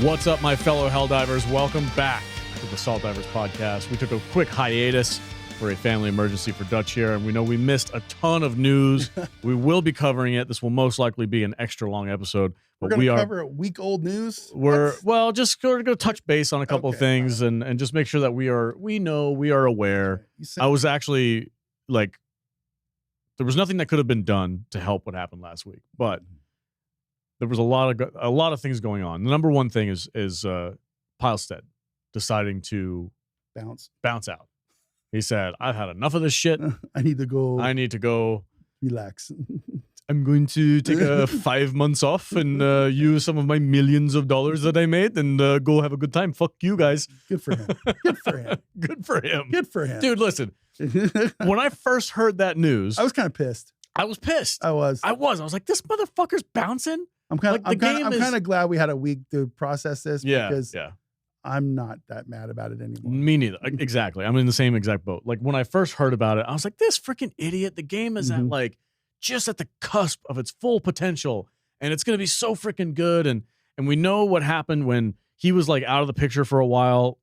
What's up, my fellow Helldivers? Welcome back to the Salt Divers podcast. We took a quick hiatus for a family emergency for Dutch here, and we know we missed a ton of news. We will be covering it. This will most likely be an extra long episode. But we're going to cover week-old news? Just going to go touch base on a couple of things and just make sure that we are aware. I was actually like, there was nothing that could have been done to help what happened last week, but there was a lot of things going on. The number one thing is Pilestead deciding to bounce out. He said, "I've had enough of this shit. I need to go relax. I'm going to take 5 months off and use some of my millions of dollars that I made and go have a good time. Fuck you guys." Good for him. Good for him. Good for him. Good for him. Dude, listen. When I first heard that news, I was kind of pissed. I was pissed. I was like, this motherfucker's bouncing. I'm kind of glad we had a week to process this because I'm not that mad about it anymore. Me neither. Exactly. I'm in the same exact boat. Like when I first heard about it, I was like, this freaking idiot. The game is at like just at the cusp of its full potential, and it's going to be so freaking good. And we know what happened when he was like out of the picture for a while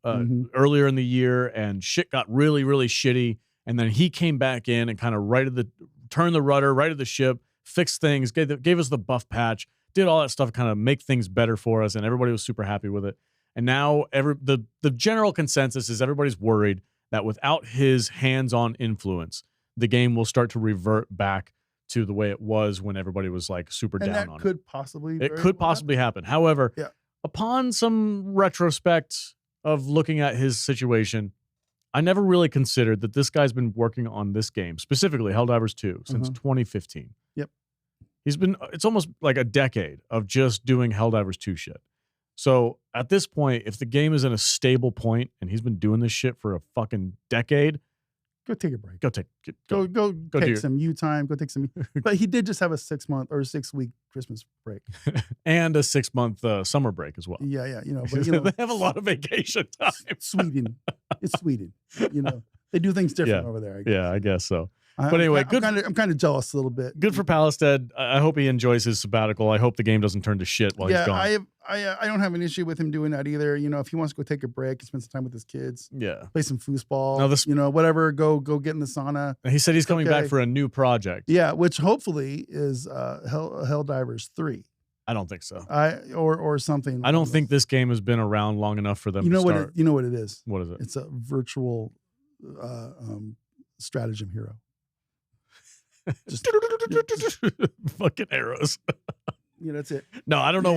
earlier in the year, and shit got really, really shitty. And then he came back in and kind of turned the rudder, righted the ship, fixed things, gave us the buff patch, did all that stuff, kind of make things better for us, and everybody was super happy with it. And now the general consensus is everybody's worried that without his hands-on influence, the game will start to revert back to the way it was when everybody was like super down on it. It could possibly happen. However, upon some retrospect of looking at his situation, I never really considered that this guy's been working on this game, specifically Helldivers 2, since 2015. Yep. It's almost like a decade of just doing Helldivers 2 shit. So at this point, if the game is in a stable point and he's been doing this shit for a fucking decade, go take a break. Go take some you time. Go take some. But he did just have a 6-month or 6-week Christmas break and a 6-month summer break as well. Yeah. But, they have a lot of vacation time. Sweden. It's Sweden. They do things different over there. I guess so. But anyway, I'm kind of jealous a little bit. Good for Pilestead. I hope he enjoys his sabbatical. I hope the game doesn't turn to shit while he's gone. I don't have an issue with him doing that either. If he wants to go take a break and spend some time with his kids, play some foosball, whatever, go get in the sauna. He said he's coming back for a new project. Yeah, which hopefully is Helldivers 3. I don't think so. Or something. I don't think this game has been around long enough for them to start. You know what it is? What is it? It's a virtual stratagem hero. Just fucking arrows. That's it. No, I don't know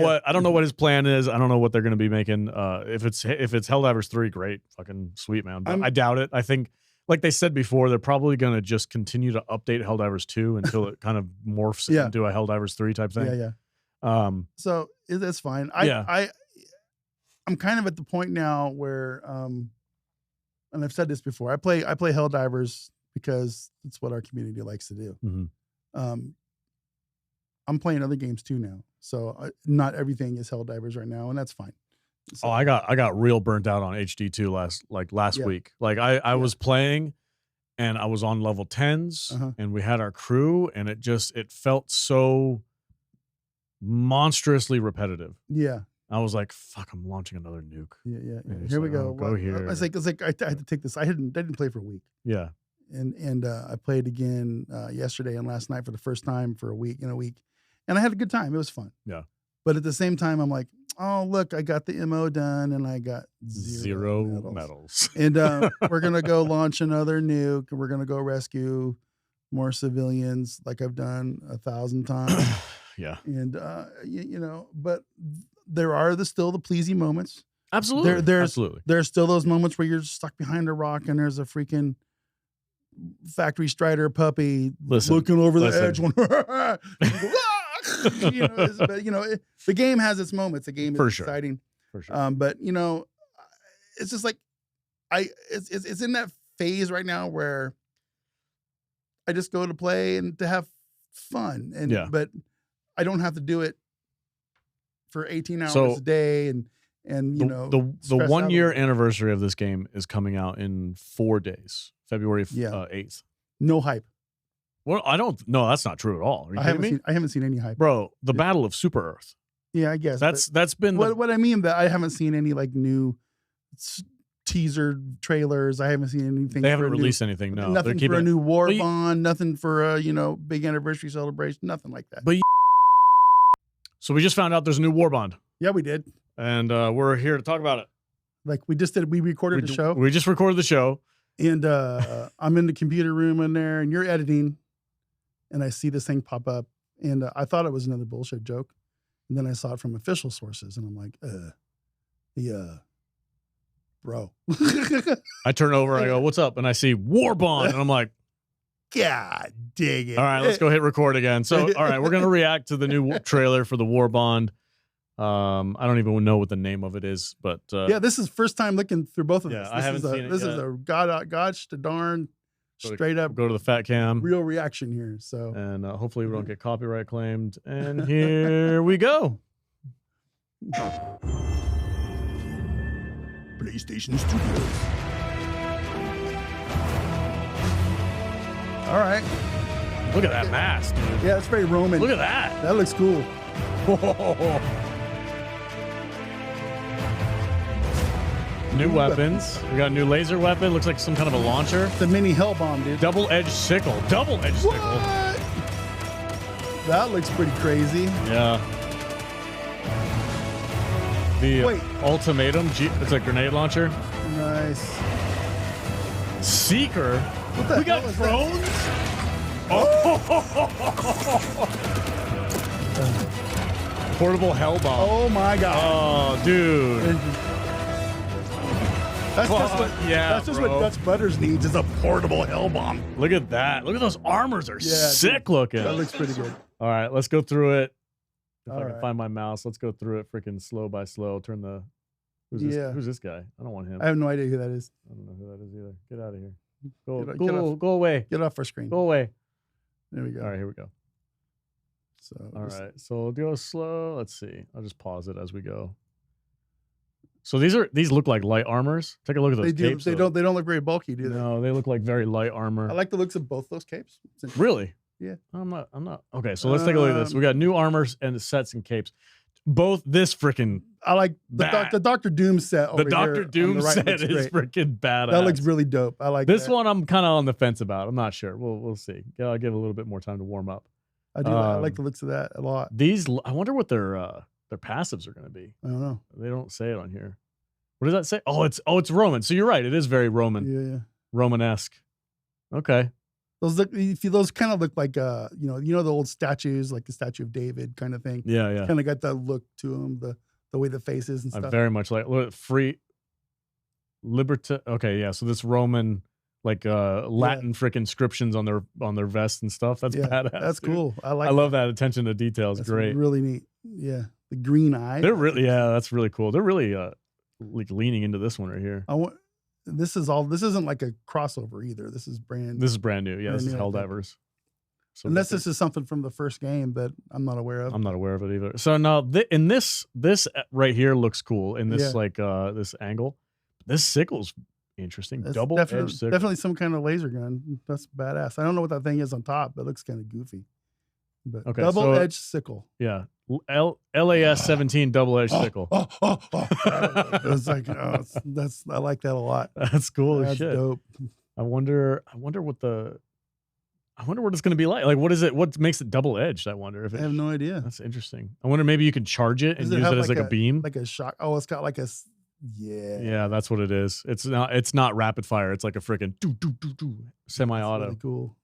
what his plan is. I don't know what they're going to be making. If it's Helldivers 3, great, fucking sweet, man. But I doubt it. I think, like they said before, they're probably going to just continue to update Helldivers 2 until it kind of morphs into a Helldivers 3 type thing. So that's fine. I'm kind of at the point now where, and I've said this before, I play Helldivers because it's what our community likes to do. I'm playing other games too now, so not everything is Helldivers right now, and that's fine. So, I got real burnt out on HD2 last week. Like I was playing, and I was on level 10s, and we had our crew, and it felt so monstrously repetitive. Yeah. I was like, "Fuck! I'm launching another nuke." Yeah. Here we go. Go here. I was like, I had to take this. I didn't play for a week. Yeah. And I played again yesterday and last night for the first time for a week, and I had a good time. It was fun. Yeah. But at the same time, I'm like, oh, look, I got the MO done and I got zero medals. And we're going to go launch another nuke, and we're going to go rescue more civilians like I've done 1,000 times. Yeah. And, but there are still the pleasy moments. Absolutely. Absolutely. There's still those moments where you're stuck behind a rock and there's a freaking factory strider puppy looking over the edge. The game has its moments. The game is exciting. For sure. But it's just like it's in that phase right now where I just go to play and to have fun. But I don't have to do it for 18 hours a day and the 1 year anniversary of this game is coming out in 4 days, February 8th. No hype. Well, I don't. No, that's not true at all. Are you kidding me? I haven't seen any hype, bro. The Battle of Super Earth Yeah, I guess that's been what I mean. That I haven't seen any like new teaser trailers. I haven't seen anything. They haven't released anything. No, nothing for a new Warbond. Nothing for a big anniversary celebration. Nothing like that. But so we just found out there's a new Warbond. Yeah, we did, and we're here to talk about it. Like we just did. We recorded the show. We just recorded the show, and I'm in the computer room in there, and you're editing, and I see this thing pop up, and I thought it was another bullshit joke, and then I saw it from official sources, and I'm like, bro. I turn over, I go, what's up? And I see Warbond, and I'm like, God dang it. All right, let's go hit record again. So, all right, we're going to react to the new trailer for the Warbond. I don't even know what the name of it is, but yeah, this is first time looking through both of this. Yeah, I haven't seen it. This is a gosh to darn straight up go to the fat cam. Real reaction here. So, and hopefully we don't get copyright claimed. And here we go. PlayStation Studios. All right. Look at that mask, dude. Yeah, it's very Roman. Look at that. That looks cool. New weapons. We got a new laser weapon. Looks like some kind of a launcher. It's a mini hell bomb, dude. Double-edged sickle. Double-edged sickle. That looks pretty crazy. Yeah. The ultimatum. It's a grenade launcher. Nice. Seeker. What the we got drones. Oh. Portable hell bomb. Oh my god. Oh, dude. That's just what Dutch Butters needs is a portable hell bomb. Look at that. Look at those armors. Are sick looking. That looks pretty good. All right, let's go through it. If I can find my mouse, let's go through it freaking slow by slow. Turn the who's this guy? I don't want him. I have no idea who that is. I don't know who that is either. Get out of here. Go away. Get off our screen. Go away. There we go. All right, here we go. So all right, so we'll go slow. Let's see. I'll just pause it as we go. So these look like light armors. Take a look at those capes. They don't look very bulky, do they? No, they look like very light armor. I like the looks of both those capes. Really? Yeah. I'm not. Okay, so let's take a look at this. We got new armors and sets and capes. Both this freaking. I like the Dr. Doom set. The Dr. Doom set is freaking badass. That looks really dope. I like this one. I'm kind of on the fence about. I'm not sure. We'll see. I'll give it a little bit more time to warm up. I do. I like the looks of that a lot. These. I wonder what their passives are going to be. I don't know. They don't say it on here. What does that say? Oh, it's Roman. So you're right. It is very Roman. Yeah. Romanesque. Okay. Those kind of look like the old statues, like the Statue of David kind of thing. Yeah. Kind of got that look to them, the way the face is and stuff. I very much like free liberty. Okay, yeah. So this Roman Latin freaking inscriptions on their vests and stuff. That's badass. That's cool. I love that attention to detail. It's great. Really neat. Yeah. The green eye. They're really that's really cool. They're really like leaning into this one right here. This isn't like a crossover either. This is brand new. Yeah, this is Helldivers. So unless this is something from the first game that I'm not aware of. I'm not aware of it either. So now in this right here looks cool in this this angle. This sickle's interesting. Double-edged sickle. Definitely some kind of laser gun. That's badass. I don't know what that thing is on top, but it looks kind of goofy. But okay, double-edged sickle. Yeah. LAS 17 double-edged sickle. It was like, I like that a lot. That's cool as That's shit. Dope. I wonder what it's going to be like. Like, what is it? What makes it double-edged? I wonder if I have no idea. That's interesting. I wonder maybe you could charge it and use it as like a beam, like a shock. Oh, it's got like a Yeah, that's what it is. It's not rapid fire. It's like a freaking semi-auto. Really cool.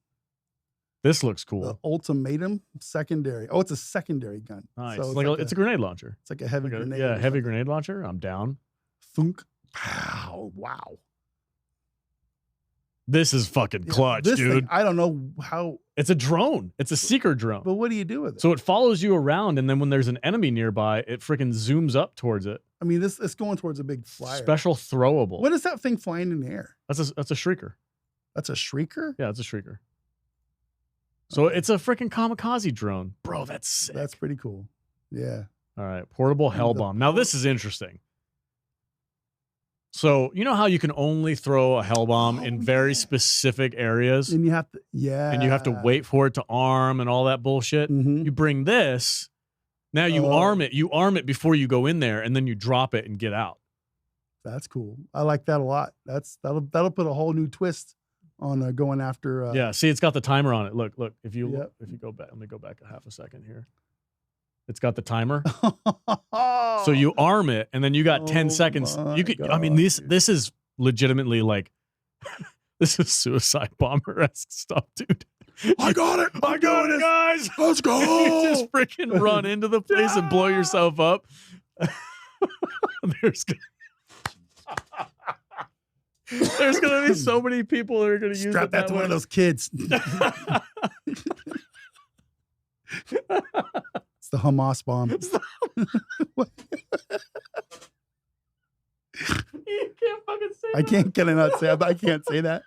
This looks cool. The ultimatum secondary. Oh, it's a secondary gun. Nice. So it's a grenade launcher. It's like a heavy grenade. Yeah, heavy grenade launcher. I'm down. Thunk. Wow. This is fucking clutch, dude. Thing, I don't know how. It's a drone. It's a seeker drone. But what do you do with it? So it follows you around, and then when there's an enemy nearby, it freaking zooms up towards it. I mean, it's going towards a big flyer. Special throwable. What is that thing flying in the air? That's a shrieker. That's a shrieker? Yeah, it's a shrieker. So it's a freaking kamikaze drone. Bro, that's sick. That's pretty cool. Yeah. All right. Portable hell bomb. Now this is interesting. So you know how you can only throw a hell bomb in very specific areas? And you have to, and you have to wait for it to arm and all that bullshit. Mm-hmm. You bring this, Now you arm it. You arm it before you go in there, and then you drop it and get out. That's cool. I like that a lot. That'll put a whole new twist on going after. Yeah. See, it's got the timer on it. Look. If you go back, let me go back a half a second here. It's got the timer. So you arm it, and then you got 10 seconds. You could. God, I mean, this is legitimately like this is suicide bomber-esque stuff, dude. I got it, guys. Let's go. You just freaking run into the place and blow yourself up. There's gonna be so many people that are gonna use strap that to one of those kids. It's the Hamas bomb. You can't fucking say I can't. Can I not say that? I can't say that.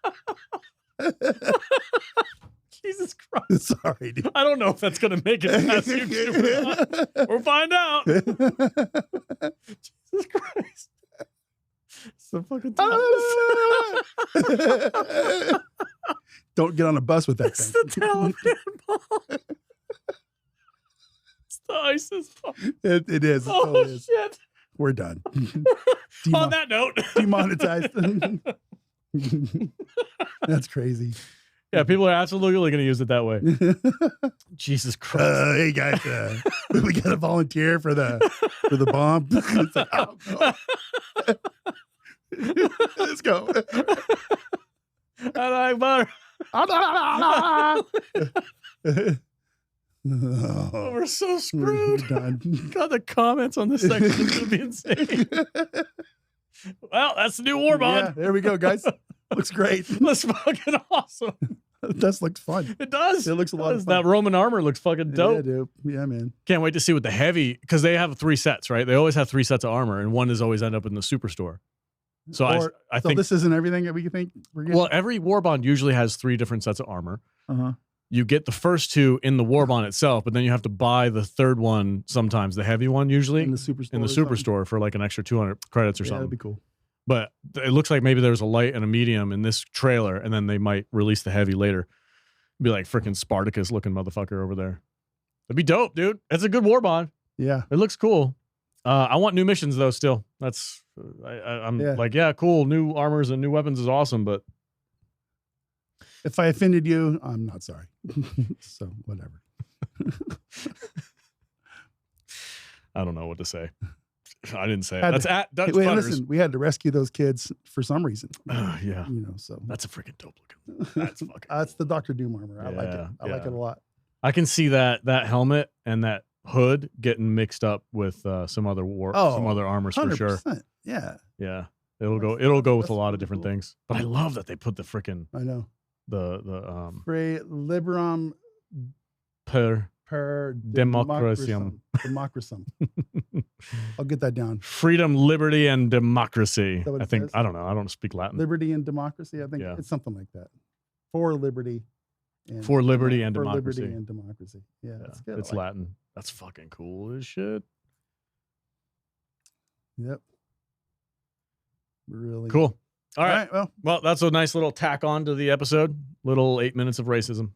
Jesus Christ. Sorry, dude. I don't know if that's going to make it past YouTube or not. We'll find out. Jesus Christ. It's the fucking Don't get on a bus with that it's thing. The Taliban bomb. It's the ISIS bomb. It is. Oh, totally is. shit. We're done. On that note. Demonetized. That's crazy. Yeah, people are absolutely going to use it that way. Jesus Christ. Hey guys, we got to volunteer for the bomb. It's like, oh, no. Let's go. I like butter. Oh, we're so screwed. God, the comments on this section is going to be insane. Well, that's the new Warbond. Yeah, there we go, guys. Looks great. Looks fucking awesome. It does look fun. It does. It looks a lot of fun. That Roman armor looks fucking dope. Yeah, dude. Yeah, man. Can't wait to see what the heavy, because they have 3 sets, right? They always have 3 sets of armor, and one is always end up in the superstore. So I think this isn't everything that we think we're getting. Well, every Warbond usually has 3 different sets of armor. Uh-huh. You get the first 2 in the Warbond itself, but then you have to buy the 3rd one, sometimes the heavy one usually, in the superstore. For like an extra 200 credits or something. That'd be cool. But it looks like maybe there's a light and a medium in this trailer, and then they might release the heavy later. Be like freaking Spartacus looking motherfucker over there. It'd be dope, dude. It's a good Warbond. Yeah. It looks cool. I want new missions though still. That's I'm like, yeah, cool. New armors and new weapons is awesome, but if I offended you, I'm not sorry. So whatever. I don't know what to say. I didn't say it. That's at Dutch Wait, Butters. listen, we had to rescue those kids for some reason. Yeah. You know, so that's a freaking dope looking. That's fucking that's the Dr. Doom armor. I like it. I like it a lot. I can see that helmet and that hood getting mixed up with some other armors 100%. For sure. Yeah. Yeah. It'll go with a lot of different things. But I love that they put the freaking the Pre Liberum per Democracium. I'll get that down. Freedom, liberty, and democracy. I think. I don't know. I don't speak Latin. Liberty and democracy. I think it's something like that. For liberty. For liberty and democracy. For liberty and democracy. Yeah, that's good. It's Latin. That's fucking cool as shit. Yep. Really cool. All right. Well, that's a nice little tack on to the episode. Little 8 minutes of racism.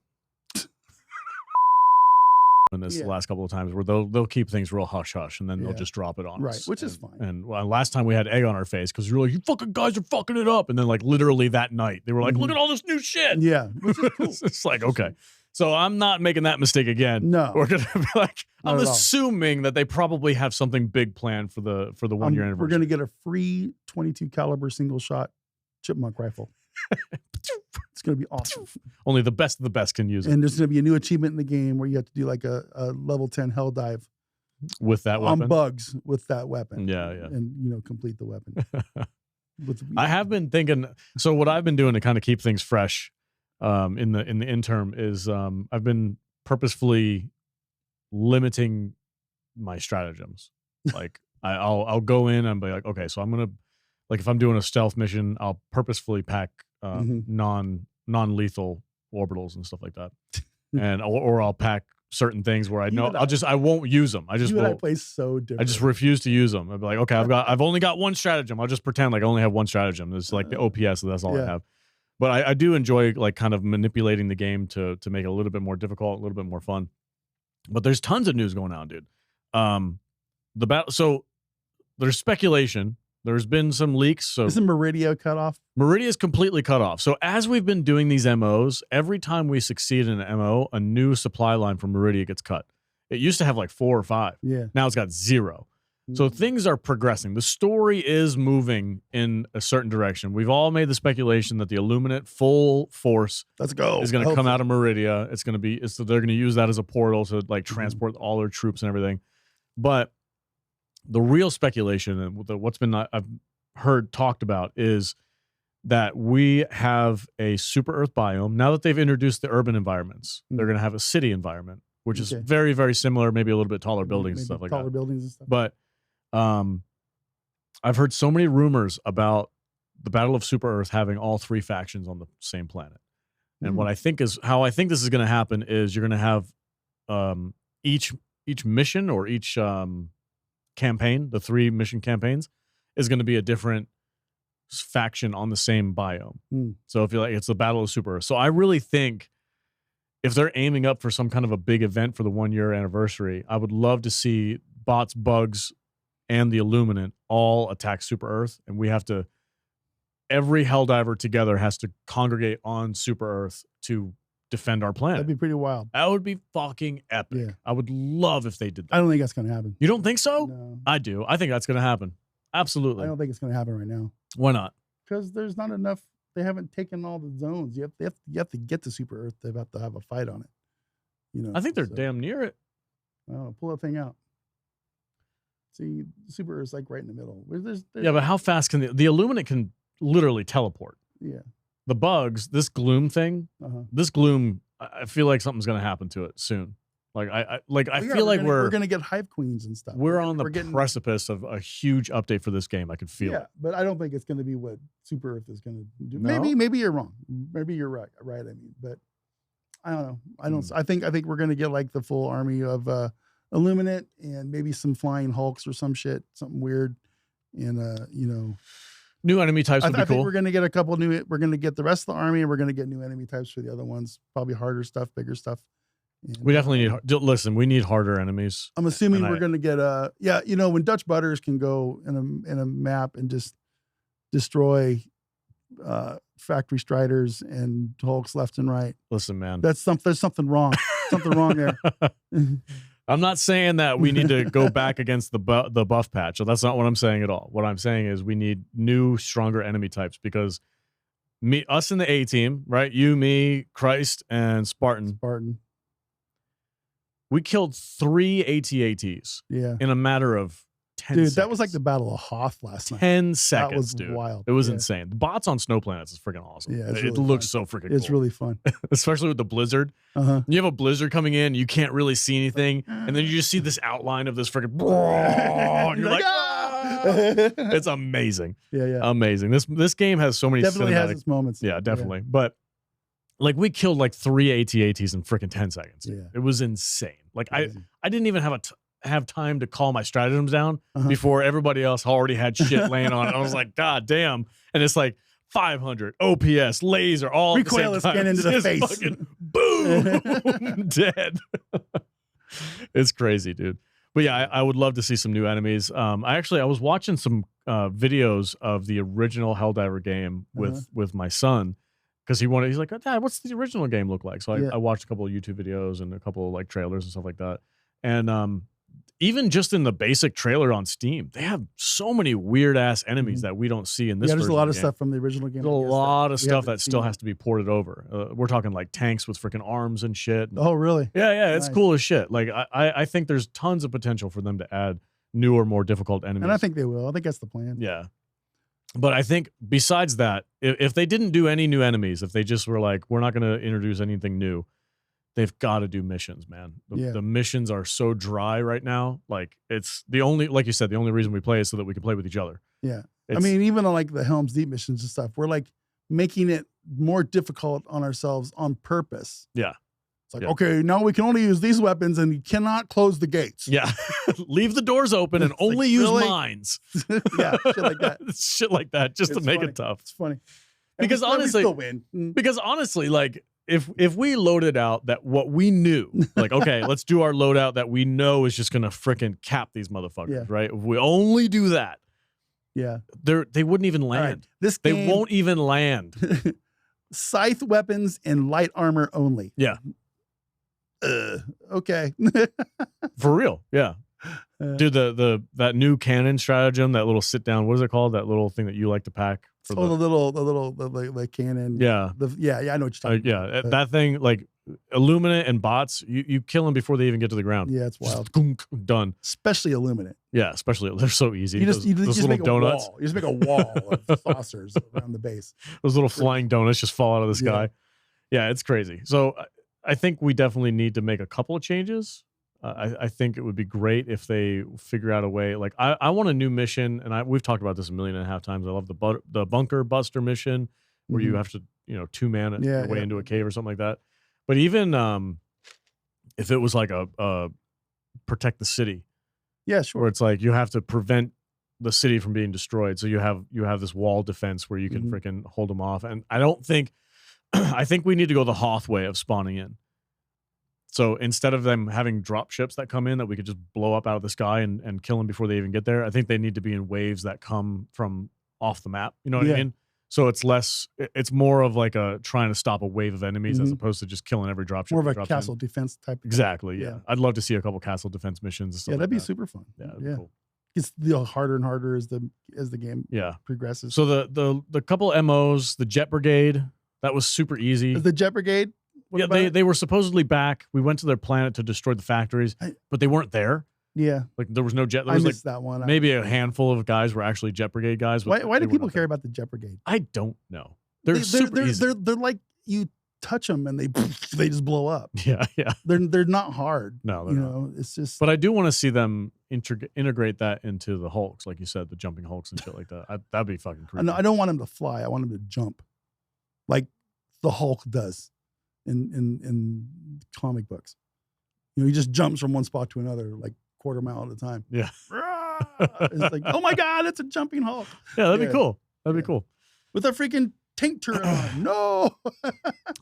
In this last couple of times where they'll keep things real hush hush and then they'll just drop it on us. Which is fine. And last time we had egg on our face because we were like, you fucking guys are fucking it up. And then like literally that night they were like, look at all this new shit. Yeah. Which is cool. It's like, okay. So I'm not making that mistake again. No. We're gonna be like, I'm assuming that they probably have something big planned for the 1 year anniversary. We're gonna get a free 22 caliber single shot chipmunk rifle. It's going to be awesome. Only the best of the best can use it. And there's going to be a new achievement in the game where you have to do like a level 10 hell dive with that weapon on bugs with that weapon. Yeah. And complete the weapon. I have been thinking. So what I've been doing to kind of keep things fresh, in the interim is I've been purposefully limiting my stratagems. Like I'll go in and be like, okay, so I'm gonna like if I'm doing a stealth mission, I'll purposefully pack non-lethal orbitals and stuff like that, and or I'll pack certain things where I know I won't use them. I just I play so different. I just refuse to use them. I'll be like, okay, I've only got one stratagem. I'll just pretend like I only have one stratagem. It's like the OPS, so that's all I have. But I do enjoy like kind of manipulating the game to make it a little bit more difficult, a little bit more fun. But there's tons of news going on, dude. the battle. So there's speculation. There's been some leaks. So isn't Meridia cut off? Meridia is completely cut off. So as we've been doing these MOs, every time we succeed in an MO, a new supply line from Meridia gets cut. It used to have like 4 or 5. Yeah. Now it's got 0. So things are progressing. The story is moving in a certain direction. We've all made the speculation that the Illuminate full force is going to come out of Meridia. It's going to be, they're going to use that as a portal to like transport all their troops and everything. But the real speculation and what's been I've heard talked about is that we have a super Earth biome. Now that they've introduced the urban environments, they're going to have a city environment, which is very, very similar, maybe a little bit taller buildings and stuff like that. Taller buildings and stuff. But I've heard so many rumors about the Battle of Super Earth having all 3 factions on the same planet. And what I think is how I think this is going to happen is you're going to have each mission or each campaign, the 3 mission campaigns, is going to be a different faction on the same biome. So if you like, it's the Battle of Super Earth. So I really think if they're aiming up for some kind of a big event for the 1-year anniversary, I would love to see bots, bugs, and the Illuminant all attack Super Earth, and we have to, every Helldiver together has to congregate on Super Earth to defend our planet. That'd be pretty wild. That would be fucking epic. Yeah. I would love if they did that. I don't think that's going to happen. You don't think so? No. I do. I think that's going to happen. Absolutely. I don't think it's going to happen right now. Why not? Because there's not enough. They haven't taken all the zones. You have to get to Super Earth. They have to have a fight on it. You know. I think they're damn near it. Oh, pull that thing out. See, Super Earth's like right in the middle. There's yeah, but how fast can the Illuminate can literally teleport? Yeah. The bugs, this gloom thing, this gloom, I feel like something's going to happen to it soon. Like I feel like we're going to get hive queens and stuff. We're on the precipice of a huge update for this game. I can feel it. Yeah, but I don't think it's going to be what Super Earth is going to do. No? Maybe you're wrong. Maybe you're right. I mean, but I don't know. I think we're going to get like the full army of Illuminate and maybe some flying Hulks or some shit, something weird, and new enemy types would be cool. I think we're going to get a couple new. We're going to get the rest of the army, and we're going to get new enemy types for the other ones. Probably harder stuff, bigger stuff. And, we definitely need. Listen, we need harder enemies. I'm assuming we're going to get when Dutch Butters can go in a map and just destroy factory striders and Hulks left and right. Listen, man, there's something wrong. Something wrong there. I'm not saying that we need to go back against the buff patch. So that's not what I'm saying at all. What I'm saying is we need new, stronger enemy types because us in the A team, right? You, me, Christ, and Spartan. We killed 3 AT-ATs in a matter of 10 seconds. Dude, that was like the Battle of Hoth last night. 10 seconds, that was dude. Wild. It was insane. The bots on snow planets is freaking awesome. Yeah, it looks so freaking cool. It's really fun. Especially with the blizzard. You have a blizzard coming in, you can't really see anything, and then you just see this outline of this freaking and you're like, ah! It's amazing. Yeah. Amazing. This game has so many definitely has its moments. Yeah, definitely. But like we killed like 3 AT-ATs in freaking 10 seconds. Yeah. It was insane. Like I didn't even have time to call my stratagems down before everybody else already had shit laying on it. I was like, God damn. And it's like 500 OPS laser all recoil at the same time. Skin into the face. Fucking boom. Dead. It's crazy, dude. But yeah, I would love to see some new enemies. I was watching some videos of the original Helldiver game with my son. Because he's like, Dad, what's the original game look like? So I watched a couple of YouTube videos and a couple of like trailers and stuff like that. And even just in the basic trailer on Steam, they have so many weird ass enemies that we don't see in this. Yeah, there's a lot of stuff from the original game. There's a lot of stuff that still has to be ported over. We're talking like tanks with freaking arms and shit. Oh, really? Yeah, it's cool as shit. Like I think there's tons of potential for them to add newer, more difficult enemies. And I think they will. I think that's the plan. Yeah. But I think besides that, if they didn't do any new enemies, if they just were like, we're not going to introduce anything new, they've got to do missions, man. The missions are so dry right now. Like it's the only, like you said, the only reason we play is so that we can play with each other. Yeah. I mean, even on like the Helm's Deep missions and stuff, we're like making it more difficult on ourselves on purpose. Yeah. It's like, okay, now we can only use these weapons and you cannot close the gates. Yeah. Leave the doors open and only use mines. Yeah, shit like that. Shit like that, just to make it tough. It's funny. Because honestly, we still win. Because honestly, like if we loaded out that what we knew, like, okay, let's do our loadout that we know is just gonna frickin' cap these motherfuckers, right? If we only do that, they wouldn't even land. This they game, won't even land. Scythe weapons and light armor only. Yeah. Okay. For real, yeah. Dude, that new cannon stratagem, that little sit down, what is it called? That little thing that you like to pack. The cannon. Yeah. I know what you're talking about. That thing, like Illuminate and bots, you kill them before they even get to the ground. Yeah, it's wild. Done. Especially Illuminate. Yeah, especially they're so easy. You just little make donuts. A wall. You just make a wall of saucers around the base. Those little flying donuts just fall out of the sky. Yeah, it's crazy. So I think we definitely need to make a couple of changes. I think it would be great if they figure out a way. Like I want a new mission, and we've talked about this 1.5 million times. I love the bunker buster mission where you have to 2-man your way into a cave or something like that. But even if it was like a protect the city, yeah, sure, where it's like you have to prevent the city from being destroyed, so you have this wall defense where you can freaking hold them off. And I don't think I think we need to go the Hoth way of spawning in. So instead of them having drop ships that come in that we could just blow up out of the sky and kill them before they even get there, I think they need to be in waves that come from off the map. You know what I mean? So it's more of like trying to stop a wave of enemies as opposed to just killing every drop ship. More of a castle defense type. Exactly. Yeah. I'd love to see a couple castle defense missions. And stuff that'd be super fun. Yeah. Cool. It's harder and harder as the game progresses. So the couple MOs, the Jet Brigade, that was super easy. Is the Jet Brigade? They were supposedly back. We went to their planet to destroy the factories, but they weren't there. Yeah. Like there was no jet. There was missed that one. Maybe a handful of guys were actually Jet Brigade guys. Why do people care about the Jet Brigade? I don't know. They're super easy. They're like, you touch them and they just blow up. Yeah. They're not hard. No, they're not. It's just. But I do want to see them integrate that into the Hulks, like you said, the jumping Hulks and shit like that. That'd be fucking crazy. I don't want them to fly. I want them to jump, like the Hulk does in comic books. He just jumps from one spot to another, like quarter mile at a time. Yeah. It's like, oh my God, it's a jumping Hulk. Yeah, that'd be cool. That'd be cool. With a freaking tank turret on. No.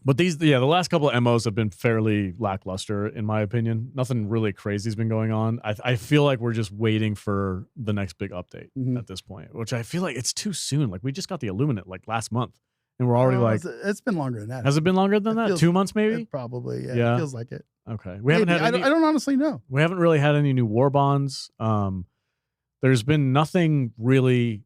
But the last couple of MOs have been fairly lackluster, in my opinion. Nothing really crazy has been going on. I feel like we're just waiting for the next big update at this point, which I feel like it's too soon. Like we just got the Illuminate like last month. And we're already it's been longer than that. Has it been longer than that? 2 months maybe? Probably, yeah. It feels like it. Okay. We haven't had I don't honestly know. We haven't really had any new Warbonds. There's been nothing really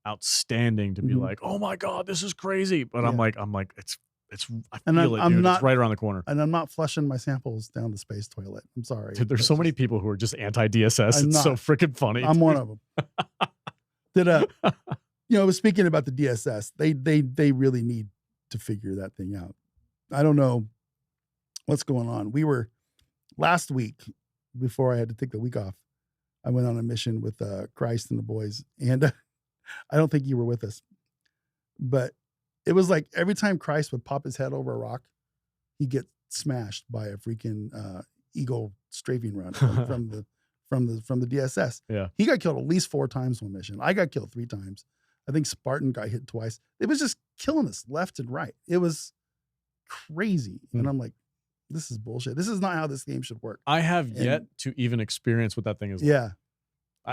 outstanding to be like, oh my God, this is crazy. But I'm like, it's I feel it, dude. It's right around the corner. And I'm not flushing my samples down the space toilet. I'm sorry. Dude, there's so many people who are just anti-DSS. It's so freaking funny. I'm one of them. Speaking about the DSS, they really need to figure that thing out. I don't know what's going on. We were last week, before I had to take the week off, I went on a mission with Christ and the boys, and I don't think you were with us, but it was like every time Christ would pop his head over a rock, he'd get smashed by a freaking eagle strafing run from the DSS. Yeah, he got killed at least 4 times on mission. I got killed 3 times. I think Spartan got hit twice. It was just killing us left and right. It was crazy. And I'm like, this is bullshit. This is not how this game should work. I have yet to even experience what that thing is like. Yeah.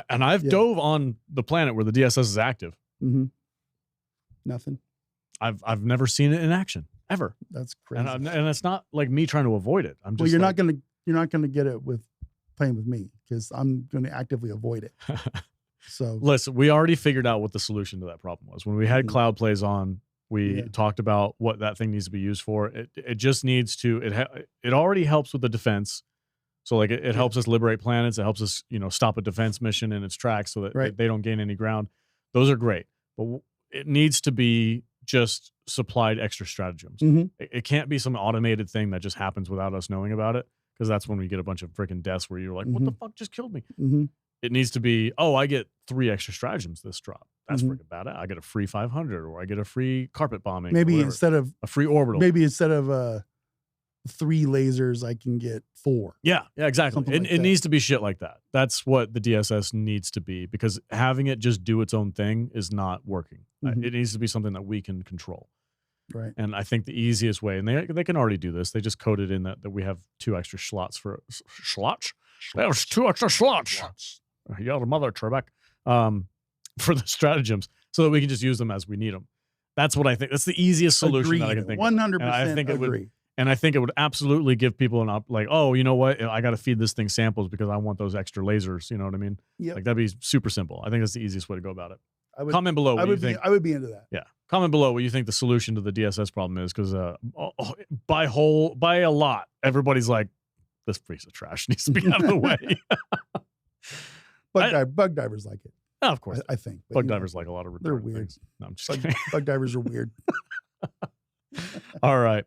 And I've dove on the planet where the DSS is active. Nothing. I've never seen it in action ever. That's crazy. And it's not like me trying to avoid it. I'm just you're not gonna get it with playing with me, because I'm going to actively avoid it. So listen, we already figured out what the solution to that problem was. When we had Cloud Plays on, we talked about what that thing needs to be used for. It just needs to, it already helps with the defense. So like it helps us liberate planets. It helps us, stop a defense mission in its tracks so that they don't gain any ground. Those are great. But it needs to be just supplied extra stratagems. It can't be some automated thing that just happens without us knowing about it, because that's when we get a bunch of freaking deaths where you're like, what the fuck just killed me? It needs to be, I get 3 extra stratagems this drop. That's freaking bad. I get a free 500, or I get a free carpet bombing. Maybe instead of a free orbital. Maybe instead of 3 lasers, I can get 4. Yeah, exactly. It needs to be shit like that. That's what the DSS needs to be, because having it just do its own thing is not working. It needs to be something that we can control. Right. And I think the easiest way, and they can already do this, they just coded in that we have 2 extra slots for slots. There's 2 extra slots. You're the mother, Trebek. For the stratagems, so that we can just use them as we need them. That's what I think. That's the easiest solution that I can think 100% of. And I think agree. I think it would absolutely give people like, oh, you know what? I got to feed this thing samples because I want those extra lasers. You know what I mean? Yep. Like that'd be super simple. I think that's the easiest way to go about it. Comment below. I would be into that. Yeah. Comment below what you think the solution to the DSS problem is, because by a lot, everybody's like, this piece of trash needs to be out of the way. Bug divers like it. Oh, of course, I think bug divers like a lot of they're weird. Things. No, I'm just kidding. Bug divers are weird. All right.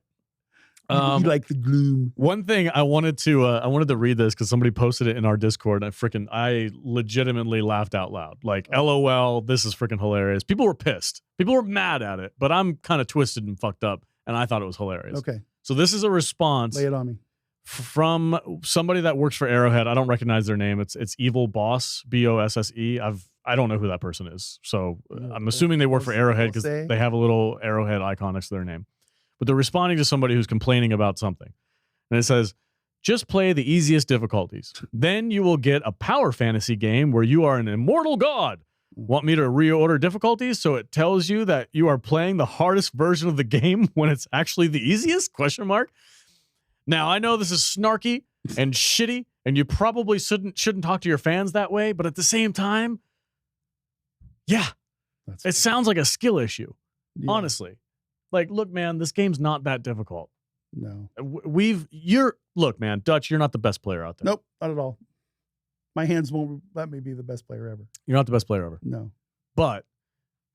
You like the gloom. One thing I wanted to read this because somebody posted it in our Discord, and I legitimately laughed out loud. Like, LOL, this is freaking hilarious. People were pissed. People were mad at it, but I'm kind of twisted and fucked up, and I thought it was hilarious. Okay. So this is a response. Lay it on me. From somebody that works for Arrowhead. I don't recognize their name. It's Evil Boss, BOSSE. I don't know who that person is. So I'm assuming they work for Arrowhead because they have a little Arrowhead icon next to their name. But they're responding to somebody who's complaining about something. And it says, just play the easiest difficulties. Then you will get a power fantasy game where you are an immortal god. Want me to reorder difficulties so it tells you that you are playing the hardest version of the game when it's actually the easiest? ? Now, I know this is snarky and shitty, and you probably shouldn't talk to your fans that way, but at the same time, yeah, it sounds like a skill issue, honestly. Like, look, man, this game's not that difficult. No. Look, man, Dutch, you're not the best player out there. Nope, not at all. My hands won't let me be the best player ever. You're not the best player ever. No. But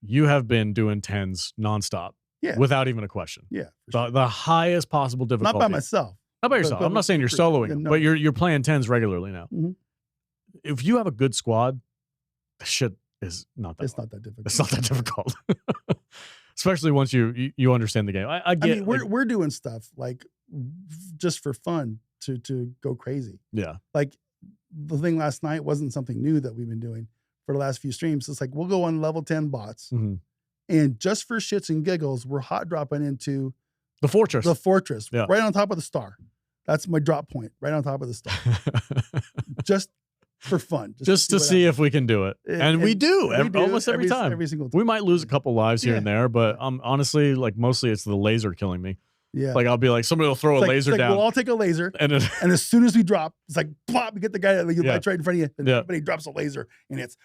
you have been doing 10s nonstop. Yeah. Without even a question. Yeah. The highest possible difficulty. Not by myself. Not by yourself. I'm not saying you're soloing, but you're playing 10s regularly now. Mm-hmm. If you have a good squad, the shit is not that hard. Not that difficult. It's not that difficult. Especially once you understand the game. I get. I mean, we're doing stuff like just for fun to go crazy. Yeah. Like the thing last night wasn't something new that we've been doing for the last few streams. It's like we'll go on level 10 bots, and just for shits and giggles, we're hot dropping into the fortress. Right on top of the star. That's my drop point, right on top of the star. Just for fun. Just to see if we can do it. And we do almost every time. Every single time. We might lose a couple lives here and there, but honestly, like mostly it's the laser killing me. Yeah. Like I'll be like, somebody will throw a laser down. We'll all take a laser. And as soon as we drop, it's like, plop, you get the guy that you right in front of you. And everybody drops a laser and it's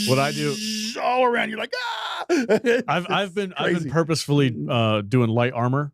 what I do all around. You're like, ah. I've been purposefully doing light armor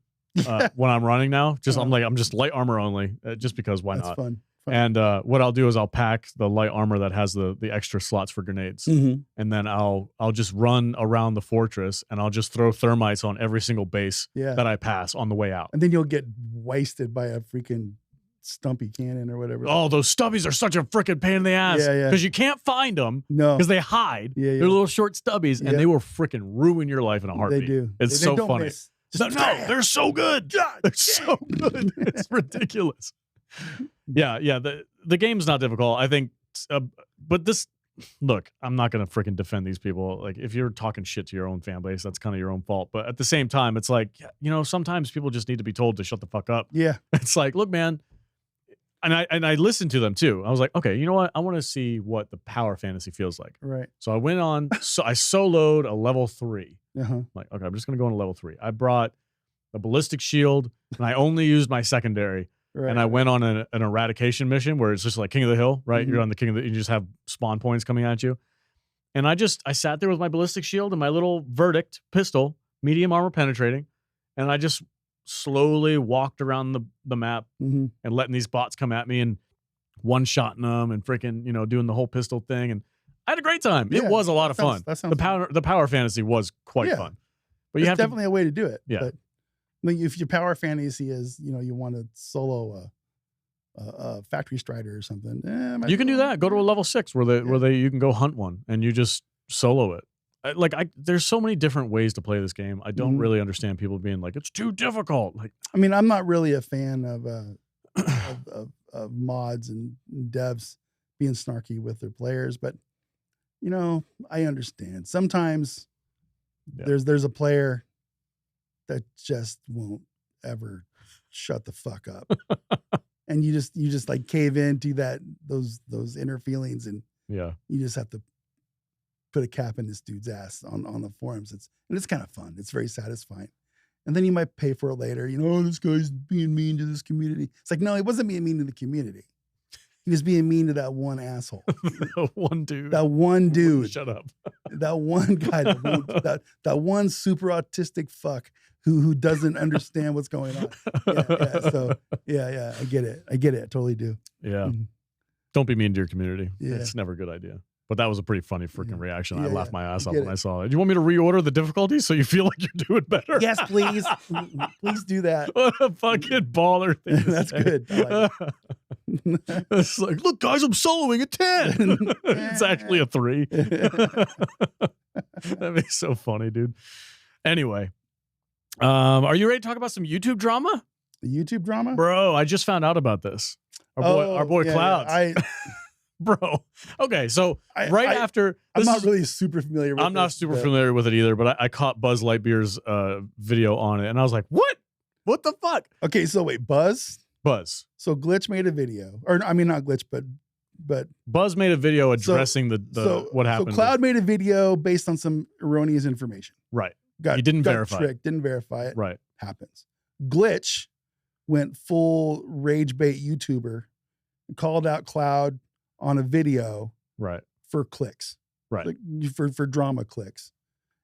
when I'm running now. I'm just light armor only, just because why not? Fun. And what I'll do is I'll pack the light armor that has the extra slots for grenades, and then I'll just run around the fortress and I'll just throw thermites on every single base that I pass on the way out. And then you'll get wasted by a freaking stumpy cannon or whatever. Oh, those stubbies are such a freaking pain in the ass. Yeah. Because you can't find them. No. Because they hide. Yeah. They're little short stubbies, and they will freaking ruin your life in a heartbeat. They do. It's so funny. No, they're so good. They're so good. It's ridiculous. Yeah. The game's not difficult, I think. But this, look, I'm not going to freaking defend these people. Like, if you're talking shit to your own fan base, that's kind of your own fault. But at the same time, it's like, sometimes people just need to be told to shut the fuck up. Yeah. It's like, look, man. And I listened to them too. I was like, okay, you know what? I want to see what the power fantasy feels like. Right. So I went on. So I soloed a level 3. Like, okay, I'm just going to go on a level 3. I brought a ballistic shield, and I only used my secondary. Right. And I went on an eradication mission where it's just like King of the Hill, right? You're on the King of the, you just have spawn points coming at you. And I sat there with my ballistic shield and my little verdict pistol, medium armor penetrating. And I just slowly walked around the map and letting these bots come at me and one-shotting them and freaking, doing the whole pistol thing. And I had a great time. Yeah, it was a lot of fun. The power fantasy was quite fun. But there's definitely a way to do it. Yeah. But if your power fantasy is, you want to solo a factory strider or something, you can do that. Go to a level 6 where you can go hunt one and you just solo it. There's so many different ways to play this game. I don't really understand people being like, it's too difficult. Like, I mean, I'm not really a fan of mods and devs being snarky with their players, but I understand. Sometimes there's a player that just won't ever shut the fuck up. And you just like cave into those inner feelings, and yeah, you just have to put a cap in this dude's ass on the forums. It's kind of fun. It's very satisfying. And then you might pay for it later. Oh, this guy's being mean to this community. It's like, no, he wasn't being mean to the community. He was being mean to that one asshole. One dude. That one dude. Shut up. That one guy. That one super autistic fuck who doesn't understand what's going on. Yeah. So yeah. I get it. I totally do. Yeah. Don't be mean to your community. Yeah. It's never a good idea. But that was a pretty funny freaking reaction. I laughed my ass off when I saw it. Do you want me to reorder the difficulty so you feel like you're doing better? Yes, please. Please do that. What a fucking baller thing. That's good. I like it. It's like, look, guys, I'm soloing a 10. It's actually a 3. That'd be so funny, dude. Anyway, are you ready to talk about some YouTube drama? YouTube drama? Bro, I just found out about this. Our boy Clouds. Yeah. Bro. Okay, so after I'm not really super familiar with it. I'm not super familiar with it either, but I caught Buzz Lightyear's video on it, and I was like, what? What the fuck? Okay, so wait, Buzz? So Glitch made a video. Or I mean not Glitch, but Buzz made a video addressing what happened. So Cloud made a video based on some erroneous information. Right. He didn't verify tricked, didn't verify it. Right. Happens. Glitch went full rage bait YouTuber and called out Cloud on a video, right, for clicks, right, like for drama clicks,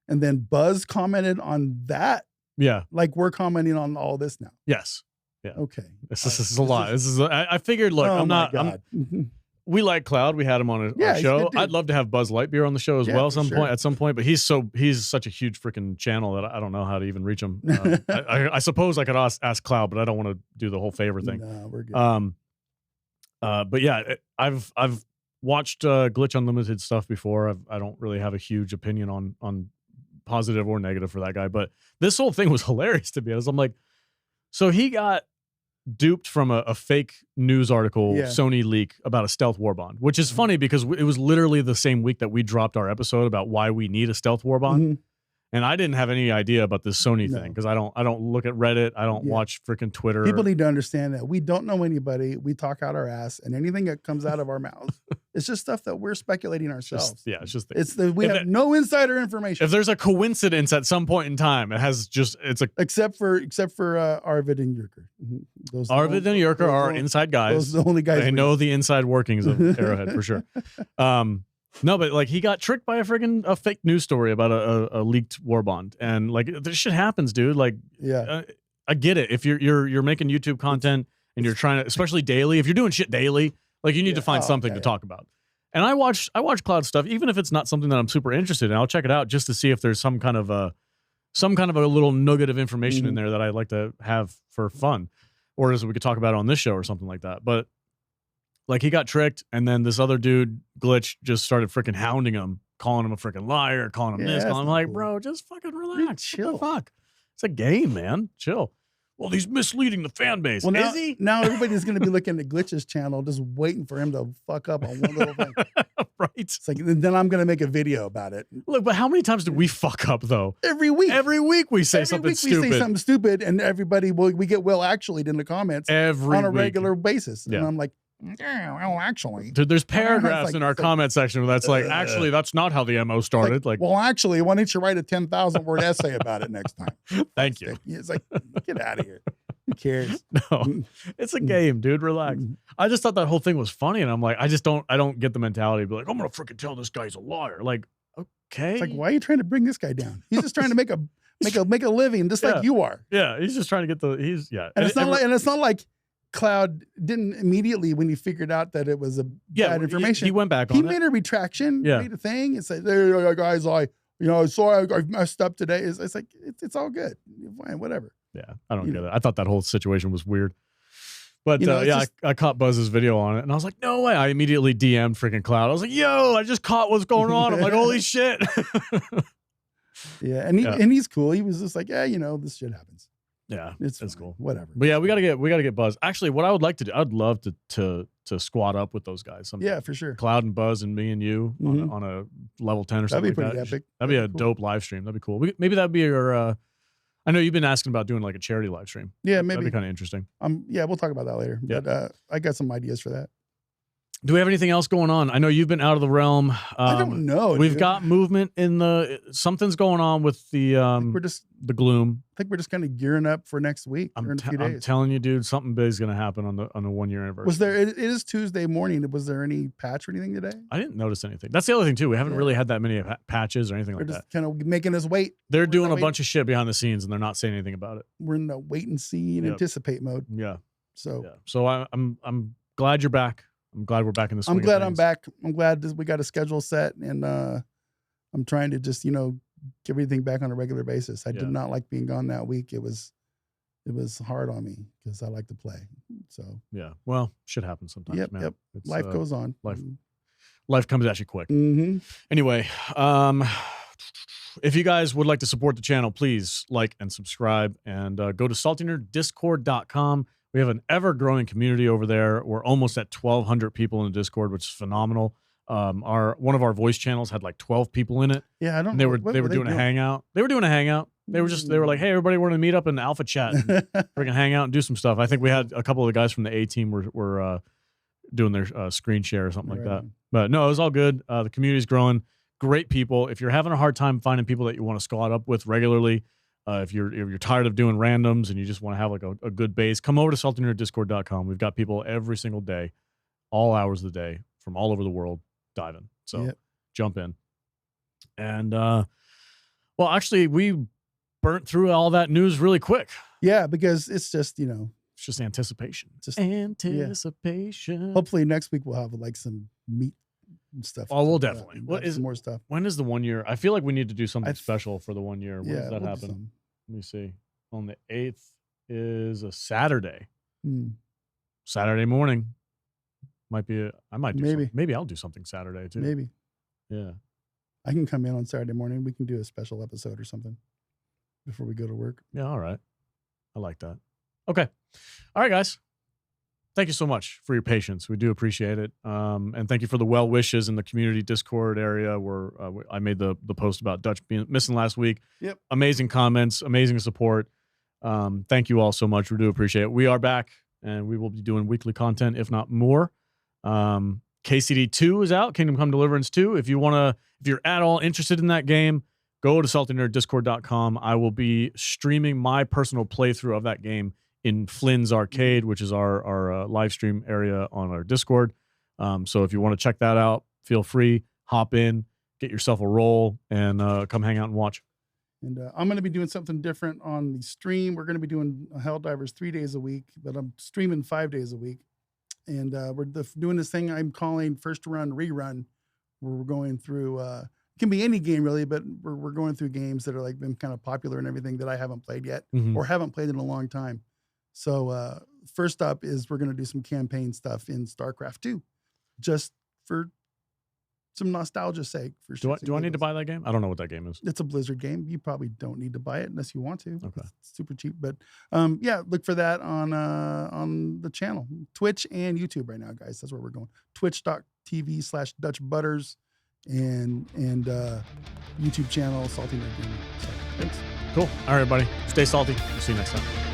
and then Buzz commented on that. Yeah, like we're commenting on all this now. Yes. Yeah. Okay. This is a lot. I figured. Look, we like Cloud. We had him on our show. I'd love to have Buzz Lightyear on the show as well at some point. But he's such a huge freaking channel that I don't know how to even reach him. I suppose I could ask Cloud, but I don't want to do the whole favor thing. No, we're good. But yeah, I've watched Glitch Unlimited stuff before. I don't really have a huge opinion on positive or negative for that guy, but this whole thing was hilarious to me. I'm like, so he got duped from a fake news article, Sony leak about a stealth warbond, which is funny because it was literally the same week that we dropped our episode about why we need a stealth warbond. And I didn't have any idea about this Sony thing because I don't look at Reddit. I don't watch freaking Twitter. People need to understand that we don't know anybody. We talk out our ass, and anything that comes out of our mouths, it's just stuff that we're speculating ourselves. We have no insider information. If there's a coincidence at some point in time, except for Arvid and Yurker. Arvid and Yurker are inside guys. Those are the only guys. They know the inside workings of Arrowhead for sure. No, but like he got tricked by a fake news story about a leaked warbond, and like this shit happens, dude. Like, I get it. If you're making YouTube content and you're trying to, especially daily, if you're doing shit daily, like you need to find something to talk about. And I watch Cloud stuff, even if it's not something that I'm super interested in. I'll check it out just to see if there's some kind of a little nugget of information in there that I'd like to have for fun, or as we could talk about on this show or something like that. But like he got tricked, and then this other dude, Glitch, just started freaking hounding him, calling him a freaking liar, calling him this, calling him like, bro, just fucking relax. Chill. What the fuck? It's a game, man. Chill. Well, he's misleading the fan base. Well, is he? Now everybody's going to be looking at Glitch's channel, just waiting for him to fuck up on one little thing. Right. It's like, then I'm going to make a video about it. Look, but how many times do we fuck up, though? Every week. Every week we say something stupid. We say something stupid, and everybody, we get actually in the comments on a regular basis. And I'm like, well, actually. Dude, there's paragraphs in our comment section that's like, actually, that's not how the MO started. Like, well, actually, why don't you write a 10,000 word essay about it next time? Thank you. It's like, get out of here. Who cares? No, it's a game, dude. Relax. I just thought that whole thing was funny, and I'm like, I don't get the mentality to be like, I'm gonna freaking tell this guy's a liar. Like, okay. It's like, why are you trying to bring this guy down? He's just trying to make a living, just like you are. Yeah, he's just trying to get And it's not like Cloud didn't immediately, when he figured out that it was bad information. He went back on it. He made a retraction, made a thing, and said, "There, guys, sorry, I messed up today." It's like it's all good, fine, whatever. Yeah, I don't get it. I thought that whole situation was weird. But I caught Buzz's video on it, and I was like, no way. I immediately DM'd freaking Cloud. I was like, yo, I just caught what's going on. I'm like, holy shit. Yeah, and he's cool. He was just like, this shit happens. Yeah, it's cool. Whatever. But yeah, we gotta get Buzz. Actually, what I would like to do, I'd love to squat up with those guys. Yeah, for sure. Cloud and Buzz and me and you on a level 10 or something. That'd be pretty epic. That'd be a dope live stream. That'd be cool. Maybe that'd be I know you've been asking about doing like a charity live stream. Yeah, That'd maybe. be kind of interesting. Yeah, we'll talk about that later. Yeah. But I got some ideas for that. Do we have anything else going on? I know you've been out of the realm. I don't know. We've got movement in something's going on with the the gloom. I think we're just kind of gearing up for next week or in a few days. I'm telling you, dude, something big is going to happen on the 1 year anniversary. Was there? It is Tuesday morning. Was there any patch or anything today? I didn't notice anything. That's the other thing too. We haven't really had that many patches or anything like that. They're just kind of making us wait. They're doing a bunch of shit behind the scenes and they're not saying anything about it. We're in the wait and see and anticipate mode. Yeah. So I'm glad you're back. I'm glad we're back in the swing. I'm glad I'm back. I'm glad we got a schedule set, and I'm trying to just get everything back on a regular basis. I did not like being gone that week. It was hard on me because I like to play. So yeah, well, shit happens sometimes. Man. Yep. Life goes on. Life comes at you quick. Mm-hmm. Anyway, if you guys would like to support the channel, please like and subscribe, and go to saltynerddiscord.com. We have an ever-growing community over there. We're almost at 1,200 people in the Discord, which is phenomenal. One of our voice channels had like 12 people in it. Yeah, I don't. They were doing a hangout. They were doing a hangout. They were like, hey, everybody, we're gonna meet up in Alpha Chat. And we're gonna hang out and do some stuff. I think we had a couple of the guys from the A team were doing their screen share or something like that. But no, it was all good. The community's growing. Great people. If you're having a hard time finding people that you want to squad up with regularly. If you're tired of doing randoms and you just want to have like a good base, come over to saltynerddiscord.com. We've got people every single day, all hours of the day, from all over the world diving. So jump in. And well, actually, we burnt through all that news really quick. Yeah, because it's just it's just anticipation. Just anticipation. Yeah. Hopefully next week we'll have like some meat and stuff. Oh, we'll definitely. What is more stuff? When is the 1 year? I feel like we need to do something special for the 1 year. When does that we'll happen? Let me see. On the 8th is a Saturday. Saturday morning. I might do maybe I'll do something Saturday too. Maybe. Yeah. I can come in on Saturday morning. We can do a special episode or something before we go to work. Yeah, all right. I like that. Okay. All right, guys. Thank you so much for your patience. We do appreciate it. And thank you for the well wishes in the community Discord area where I made the post about Dutch being missing last week. Yep. Amazing comments, amazing support. Thank you all so much. We do appreciate it. We are back and we will be doing weekly content, if not more. KCD 2 is out, Kingdom Come Deliverance 2. If you're at all interested in that game, go to saltynerddiscord.com. I will be streaming my personal playthrough of that game in Flynn's Arcade, which is our live stream area on our Discord. So if you want to check that out, feel free, hop in, get yourself a roll, and come hang out and watch. And I'm going to be doing something different on the stream. We're going to be doing Helldivers 3 days a week, but I'm streaming 5 days a week. And we're doing this thing I'm calling First Run Rerun, where we're going through, it can be any game really, but we're going through games that are like been kind of popular and everything that I haven't played yet or haven't played in a long time. So first up is we're going to do some campaign stuff in StarCraft 2, just for some nostalgia's sake. Do I need to buy that game? I don't know what that game is. It's a Blizzard game. You probably don't need to buy it unless you want to. Okay. It's super cheap. But yeah, look for that on the channel, Twitch and YouTube right now, guys. That's where we're going. Twitch.tv/Dutch Butters and YouTube channel Salty Nerd Gaming. So thanks. Cool. All right, everybody. Stay salty. We'll see you next time.